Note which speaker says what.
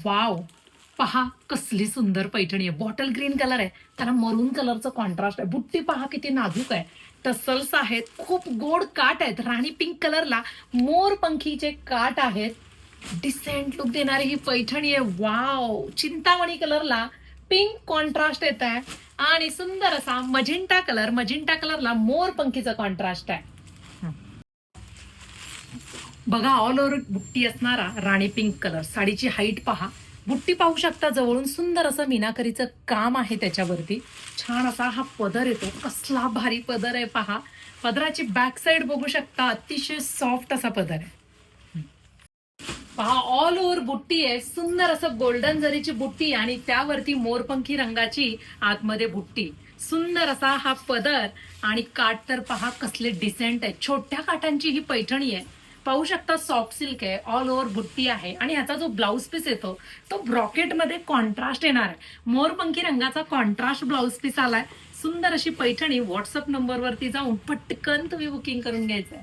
Speaker 1: Wow, पहा कसली सुंदर पैठणी आहे. बॉटल ग्रीन कलर आहे, त्याला मरून कलरचं कॉन्ट्रास्ट आहे. बुट्टी पहा किती नाजूक आहे. टसल्स आहेत, खूप गोड काट आहेत. राणी पिंक कलरला मोरपंखीचे काट आहेत. डिसेंट लुक देणारी ही पैठणी आहे. वाव, चिंतामणी कलरला पिंक कॉन्ट्रास्ट येत आहे आणि सुंदर असा मजिंटा कलरला मोरपंखीचा कॉन्ट्रास्ट आहे. बघा, ऑल ओव्हर बुट्टी असणारा राणी पिंक कलर. साडीची हाईट पहा, बुट्टी पाहू शकता जवळून. सुंदर असं मीनाकरीचं काम आहे त्याच्यावरती. छान असा हा पदर येतो, कसला भारी पदर आहे पहा. पदराची बॅक साईड बघू शकता, अतिशय सॉफ्ट असा पदर आहे. पहा, ऑल ओव्हर बुट्टी आहे. सुंदर असं गोल्डन जरीची बुट्टी आणि त्यावरती मोरपंखी रंगाची आतमध्ये बुट्टी. सुंदर असा हा पदर आणि काठ तर पहा कसले डिसेंट आहे. छोट्या काठांची ही पैठणी आहे. पाहू शकता, सॉफ्ट सिल्क आहे, ऑल ओव्हर बुट्टी आहे आणि ह्याचा जो ब्लाऊज पीस येतो तो ब्रॉकेटमध्ये कॉन्ट्रास्ट येणार आहे. मोरपंखी रंगाचा कॉन्ट्रास्ट ब्लाऊज पीस आलाय. सुंदर अशी पैठणी व्हॉट्सअप नंबरवरती जाऊन पटकन तुम्ही बुकिंग करून घ्यायचंय.